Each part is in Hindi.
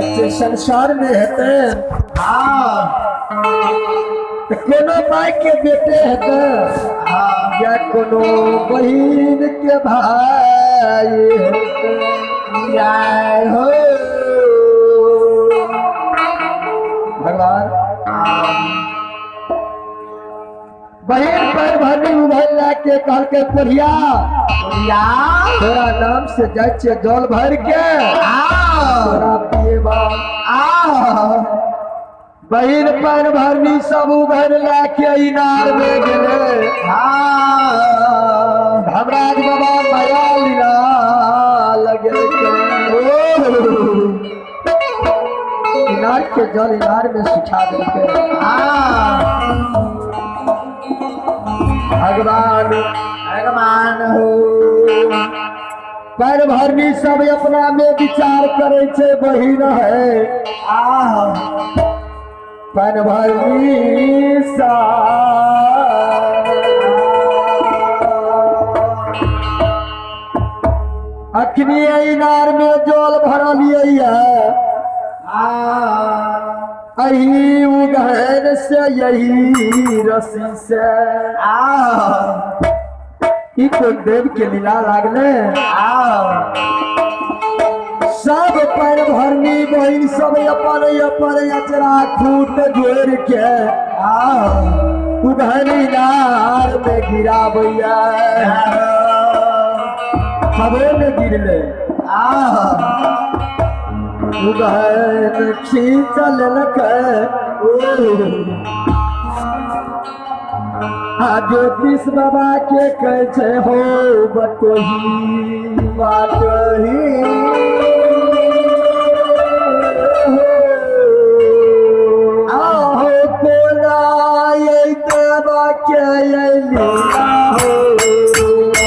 बच्चे संसार में हेते कोनो माई के बेटे हेते या कोनो बहन के भाई हेते जय हो भगवान। बहन पर भरी उभरला के कहल के पढ़िया तोरा नाम से जाय छे जल भर के तोरा पिएबा बहन पर भरनी सब उभरला के इनार में गेले धमराज बाबा माया लीला लगे इनार के जल इनार में सुखा देते भगवान भगवान हो। पैर भरनी सब अपना में विचार करे छे बहिन है पैर भरनी सा अखनी इनार में जल भरलिए अही उगहन से यही रसी से तो देव के लीला लागले सब पैर भरनी बहन सब अपन अपन अचरा खूट जोड़ के उगहनी नार में गिरा भैया सबे में गिरले उगहन खींचल ज्योतिष बाबा के कैसे हो बतही बातही आहो कोना ये देवा के लीला हो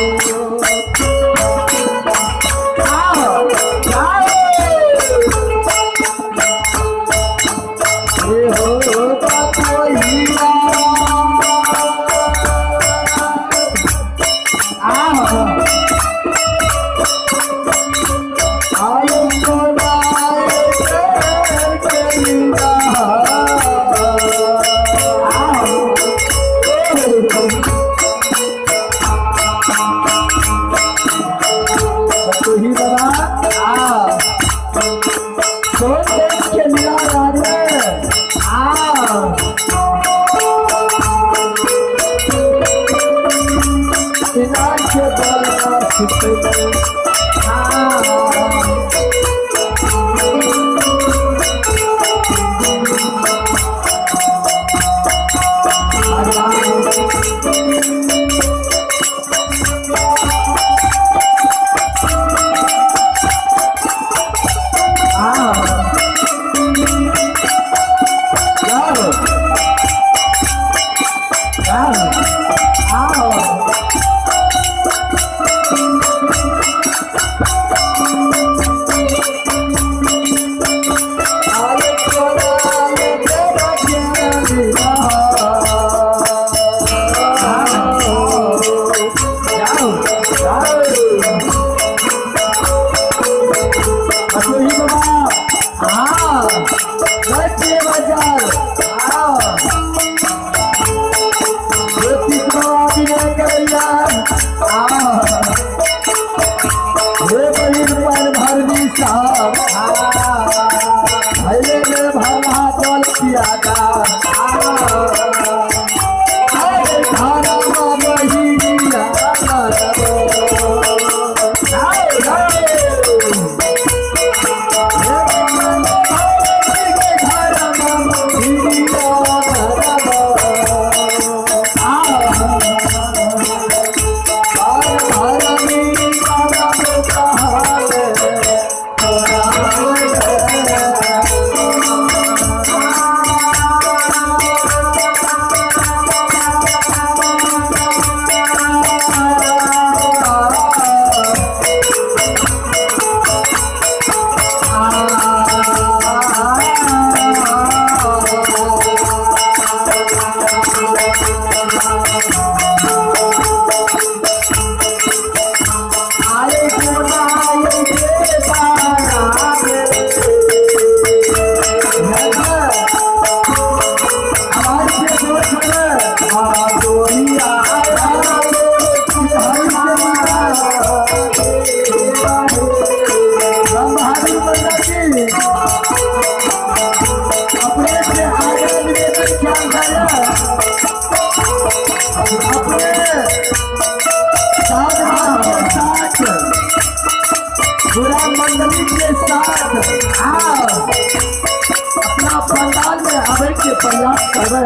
के साथ अपना पंडाल में आवे के प्रयास करे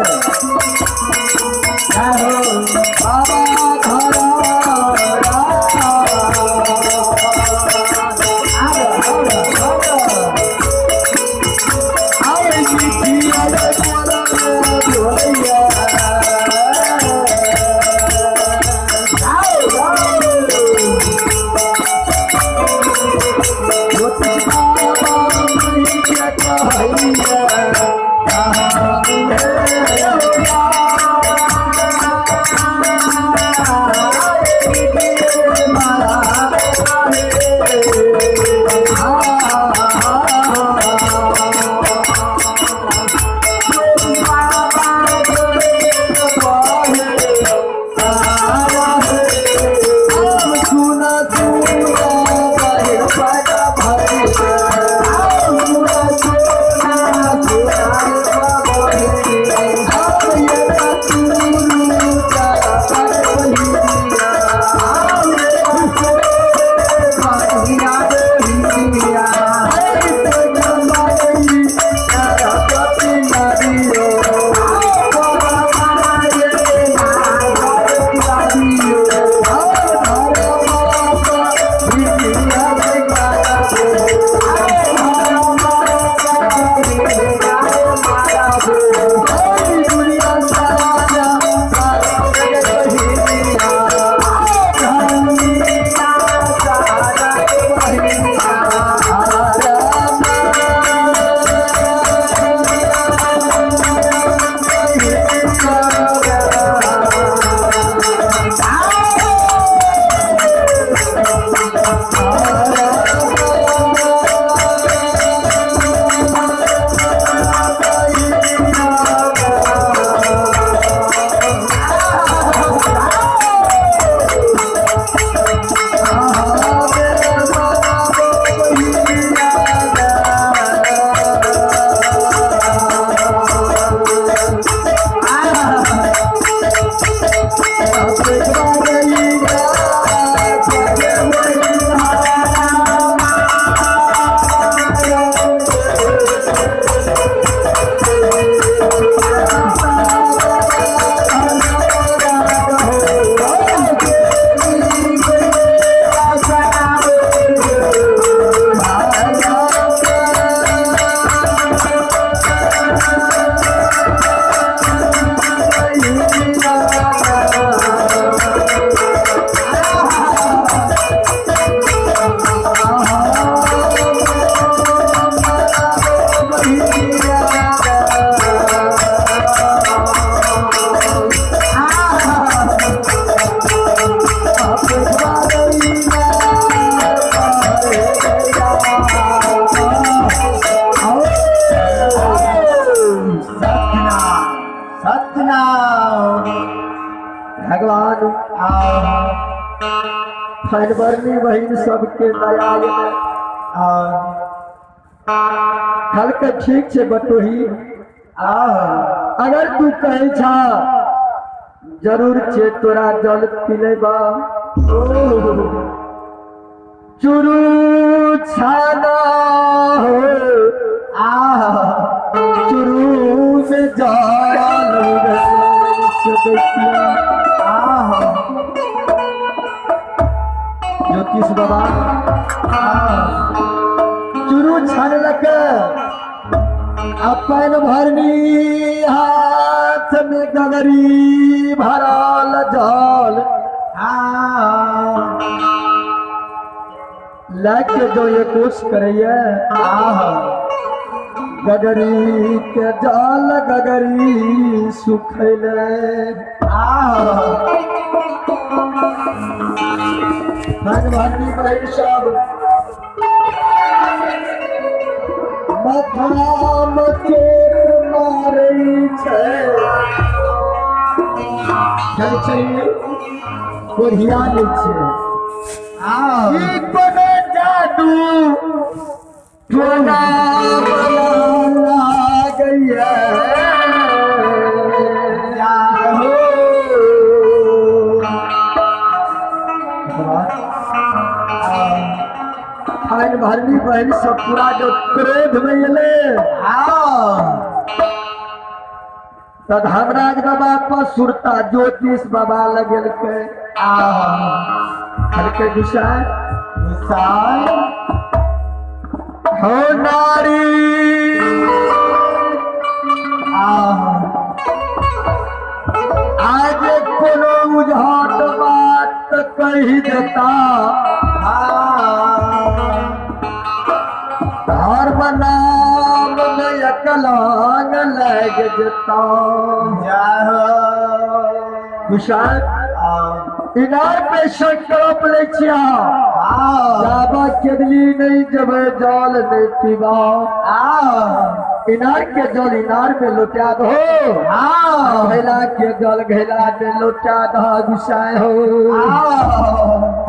बाबा भगवान फनबरनी बहन सबके दयाल में खल के ठीक से बटोही अगर तू कहे छा जरूर छे तोरा जल पीले बा चुरू छाना हो चुरू में जाल ज्योतिष बाबा चुरू छान लग अपन भरनी हाथ में गगरी भरल जल लेके जो ये कोश करिए गगरी के जल गगरी सुखैले भगवानी भाई सब मथाम चोट मारे छे कोढ़िया नहीं छे कोने जादू टोना बना गया भरनी बहन सब पूरा जो क्रोध में एले तो धर्मराज बाबा पर सुरता ज्योतिष बाबा लगल के हल्के गुस्साए हो नारी आज कोनो बुझात बात कही देता धर्म नाम में अकलांग लग जता विशाल इनार पे संकल्प ले जाबा केदली नहीं जब जल नहीं पीबा इनार के जल इनार में लुटा दो घैला के जल घैला में लुटा दो गुस्साए हो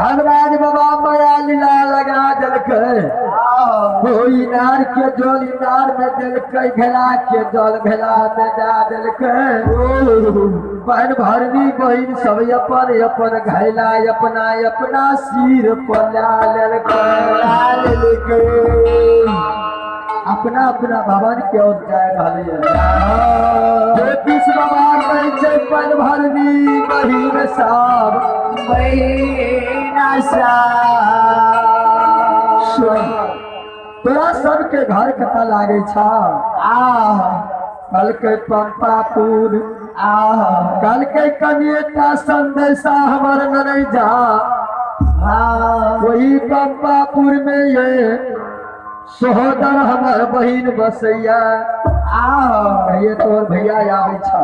धर्मराज बाबा माया लीला लगा जल के इनार के जल इनार में दिल के घैला के जल घैला में जा दिल के बहन भरनी बहन सब अपन अपन घैला अपना अपना सिर पर लाल के अपना अपना भवन के ओर जाए ज्योतिष बाबा कहे छै पन भरनी बहिन सब तोरा सबके घर कता लागे छा कल के पंपापुर कल के कनिएटा संदेशा हमर नहीं जा वही पंपापुर में ये सहोदर हमर बहिन बसैया कहिए तोर भैया आवे छा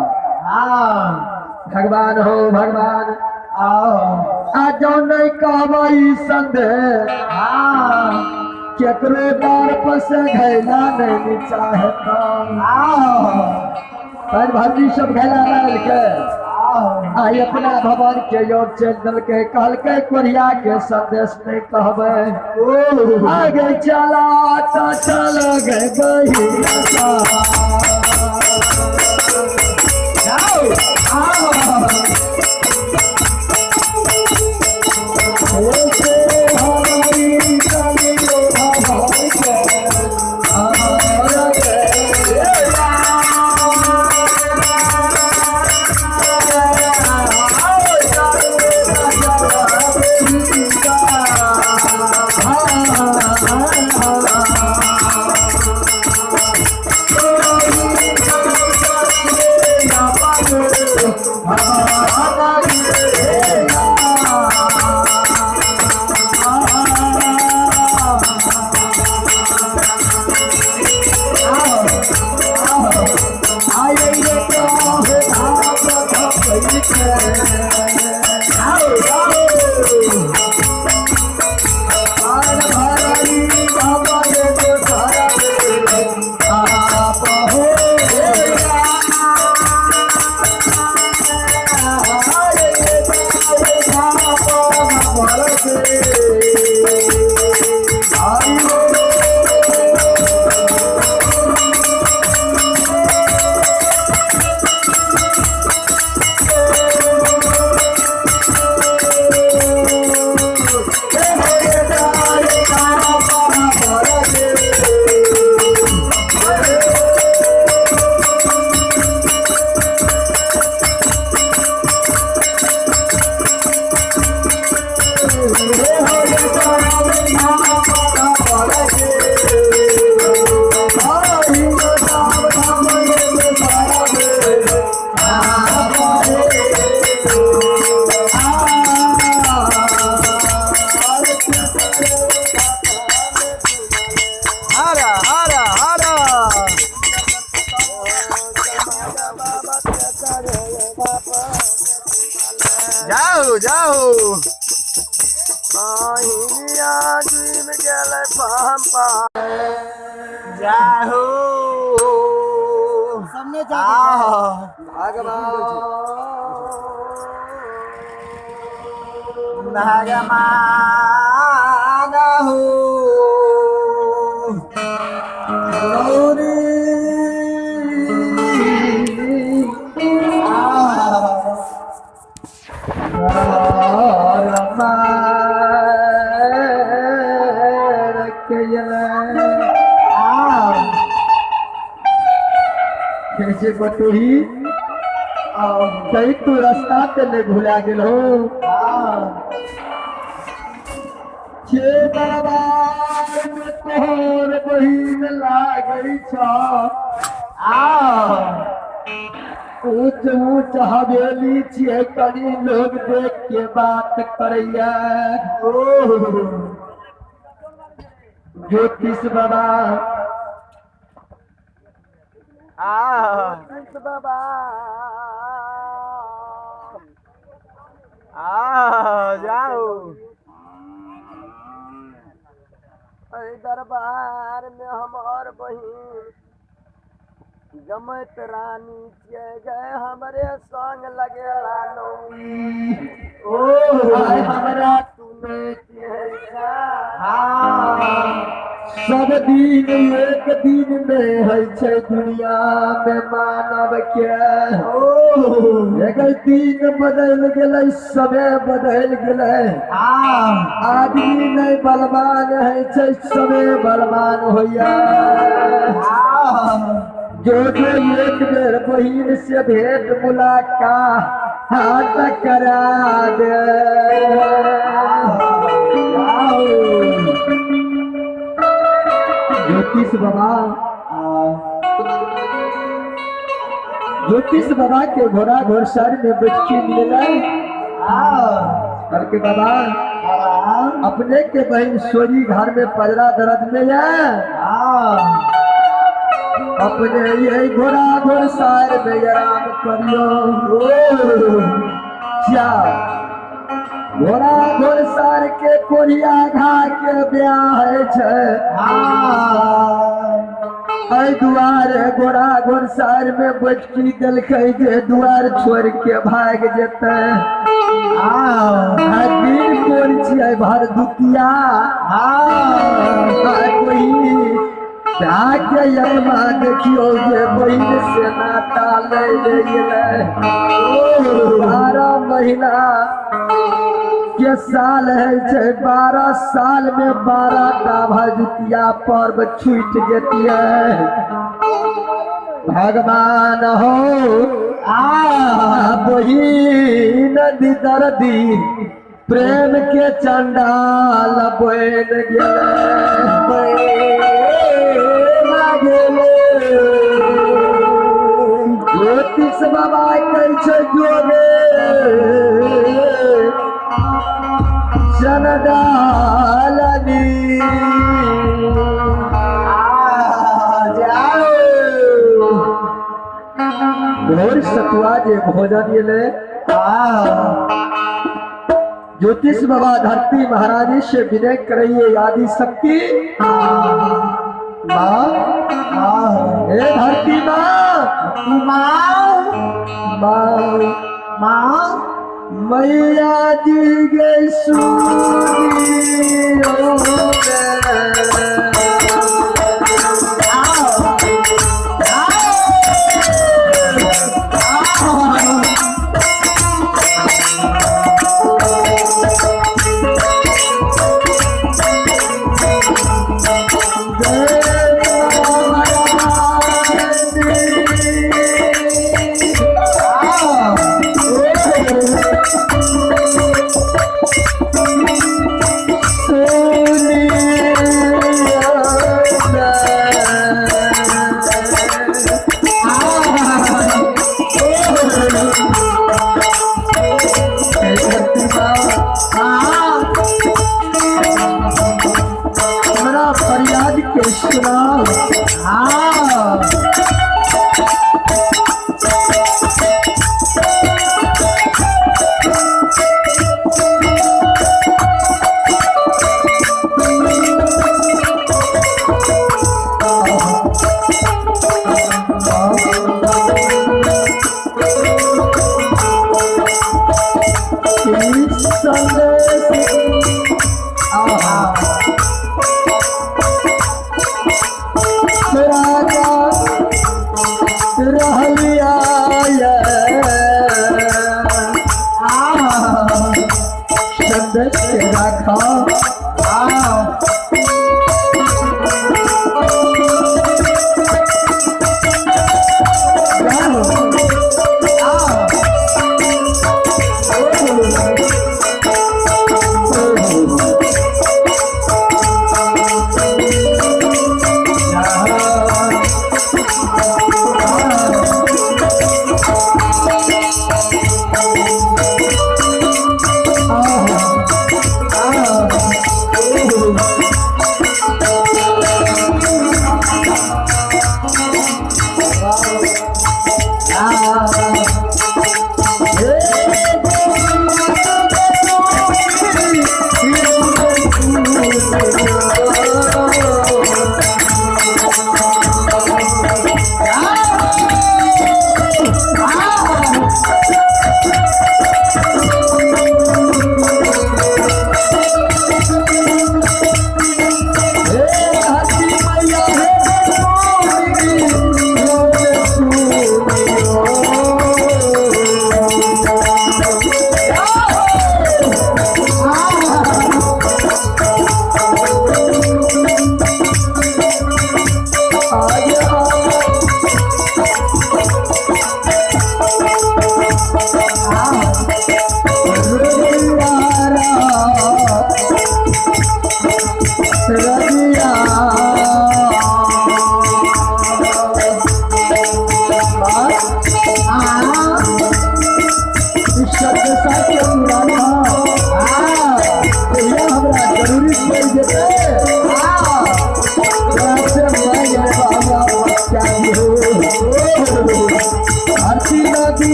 भगवान हो भगवान आ जो नहीं कहबई संदेह केकरो दार पर से घैला नहीं चाहता पर भाजी सब घैला डाल के आई अपना भवन के ओर चल दल के कहल के कोरिया के संदेश नहीं कहबे आगे चला तो चल गए बहिया जाओ जाओ जाओ भगवान हो के कैसे बटोही कहीं तू रास्ता ते नहीं भुला गेल हो। छे दरबार में तोहर बहिन लागई छ। ऊंच ऊंच हवेली छे कनी लोग देख के बात करैया। ज्योतिष बाबा बाबा जाओ दरबार में हमार बहिन जमत रानी के गए हमरे संग लगेला नौमी। हाय हमरा तूने सब दिन एक दिन में है छे दुनिया में मानव के। अगर दिन बदल गेलै समय बदल गेलै। आदमी नहीं बलवान है छे समय बलवान होइया। जो एक बेर बहिन से भेंट मुलाकात हाथ करा दे। ज्योतिष बाबा के घोड़ा घोड़सर में बैठी मिले करके बाबा अपने के बहन सोरी घर में पजरा दर्द में है। अपने यही घोड़ा घोड़सर में आराम करियो। क्या घोड़ा घोड़सर के कोरिया घा के ब्याह है। दुआर घोड़ा घोड़सर में बैठी दिलकै जे दुआर छोड़ के भाग जेते। दिन कोन छियै भर दुतिया। जाके यमा देखियो जे बहिन से नाता ले गेलै। 12 महीना के साल है छे 12 साल में 12 टा भजुतिया पर्व छूट जेतिए। भगवान हो बहिन दर्दी प्रेम के चंडाल बन गेलै। ज्योतिष बाबा कहै छै जोगे जनडालनी। घोर सतुआ जे भोजन ये ज्योतिष बाबा धरती महारानी से विनय करिए आदि शक्ति माँ। हे धरती माँ मैया जी गई फरियाद के सुना।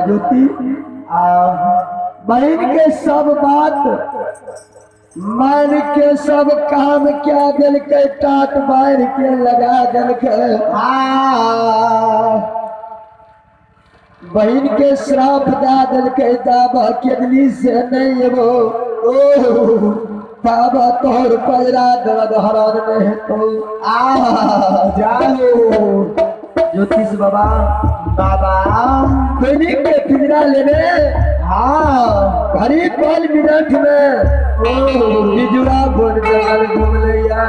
ज्योति बहन के सब बात मान के सब काम क्या दिल के टाट मार के लगा दिल के बहन के श्राप दा दिल के दाबा केदली से नहीं वो बाबा तोहर पैरा दर्द हरान में है तो जाओ ज्योतिष बाबा कोई के पिंजरा लेने घड़ी 5 मिनट में बिजुआ बोन जंगल घूम लिया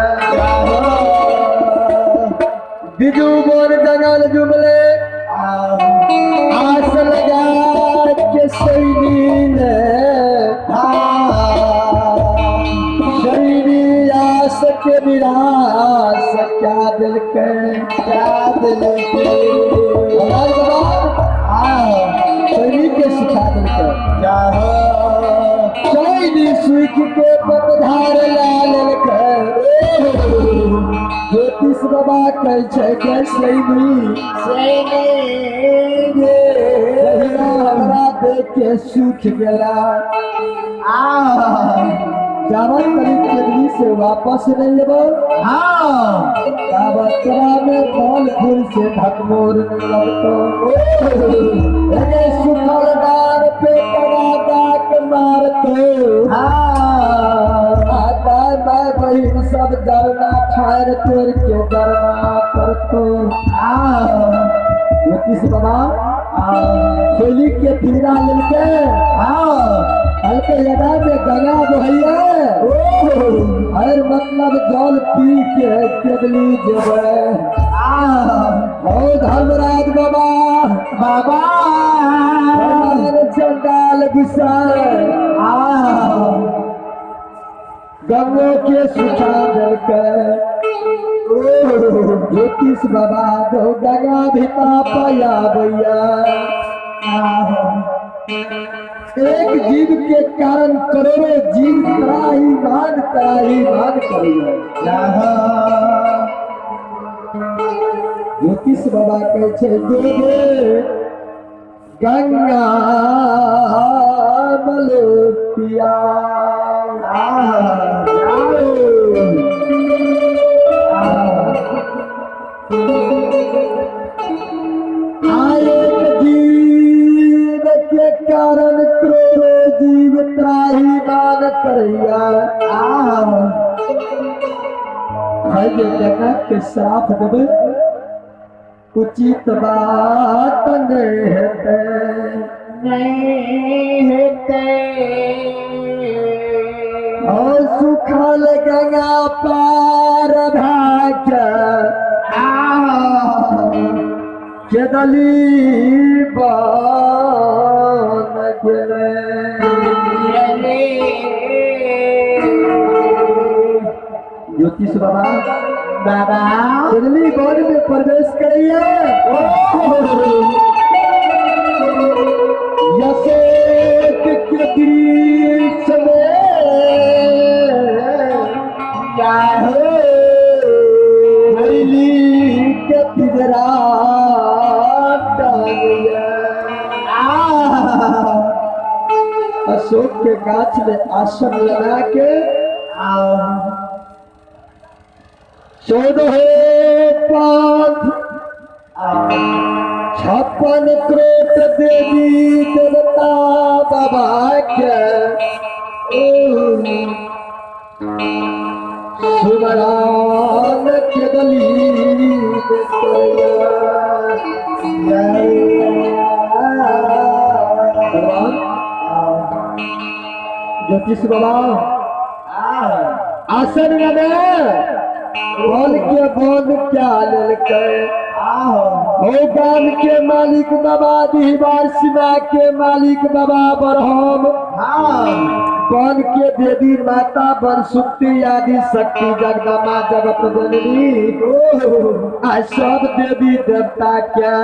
बिजू बोन जंगल घूम ले आस लगा के सैनी शरीरी आस के निराश क्या दिल के शरीर के सिखा दिल के शैली सुख के पतधार लाल ज्योतिष बाबा कह छै के हमरा देख के सूख गेला जावन करीब केदली से वापस नहीं लेबो काबतरा में फल फूल से ढकमोर लड़तो अरे सुखल डार पे कड़ा डाक मारतो आता मैं बहिन सब जरना ठार तोड़ के जरना करतो ज्योतिष बाबा खोली के पिंजरा लेके हल्के लगा में गंगा बहैया हर मतलब जल पी के केदली जेबे धर्मराज बाबा चंडाल गुस्सा गंगो के सुखा देलके ज्योतिष बाबा दो गंगा भिता पया भैया एक जीव के कारण करोड़ों जीव त्राहीमान करिए ज्योतिष बाबा कहे छे देवे गंगा मलोटिया के कारण करोड़ों जीव त्राहीमान करैया जनक के श्राप देवे उचित बात नहीं हेते और सुखल गंगा पार भाग्य केदली बन गेले ज्योतिष बाबा केदली बन में प्रवेश करिए यशोक के वृक्ष में के पिंजरा अशोक के गाछ में आसन लगा के 14 पंथ 56 करोड़ देवी देवता बाबा के सुमरान केदली ज्योतिष बाबा आसन लगे बोल के बोल क्या ललके हो गान के मालिक बाबा दीवार सिवा के मालिक बाबा बरहम बन के देवी माता बर सुक्ति आदि शक्ति जगदम्बा जगत जननी आज सब देवी देवता क्या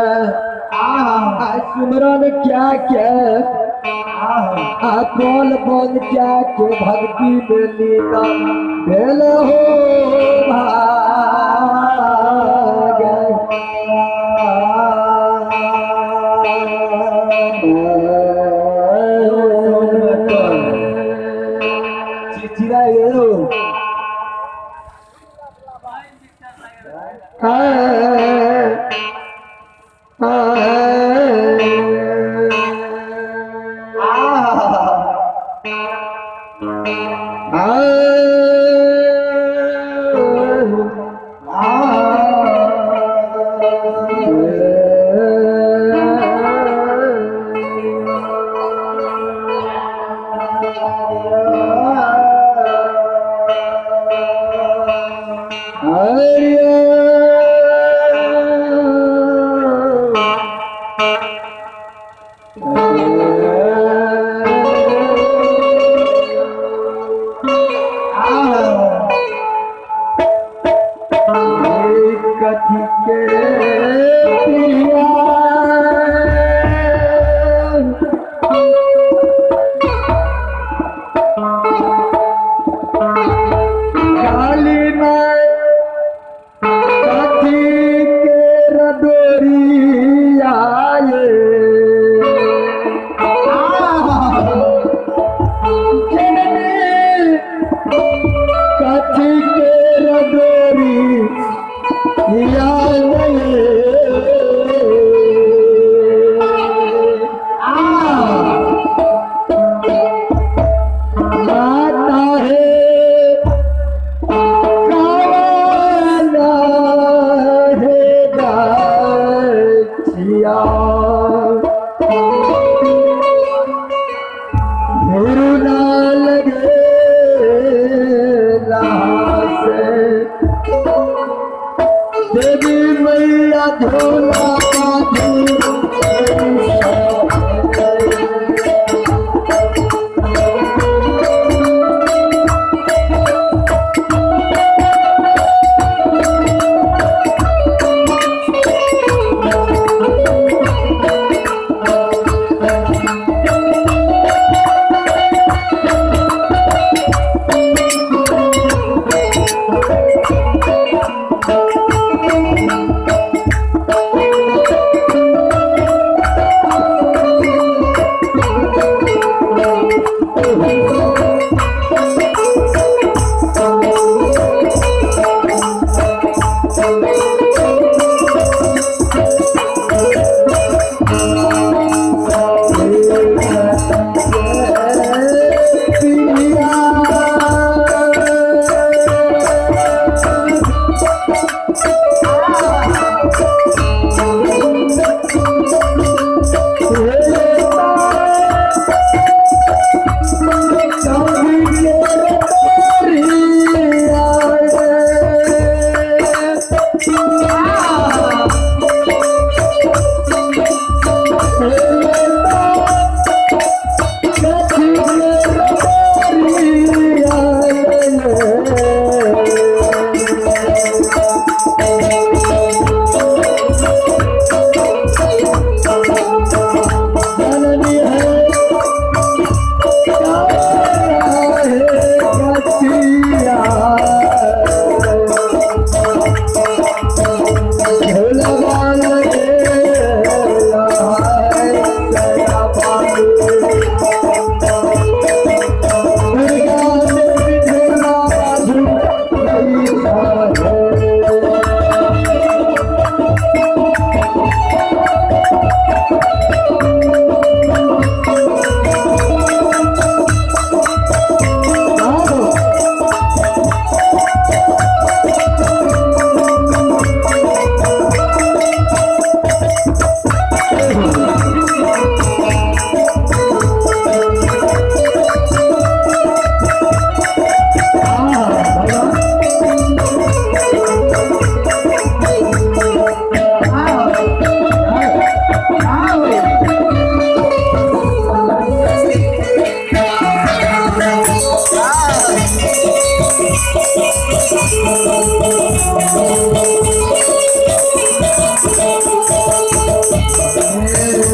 आज सुमरन क्या बोल बोल क्या के भक्ति में लीला भेल हो भाग चिचिरा कथी के पिया काली में कथी के रडोरिया कथी के रडोरी देवी मैया झोला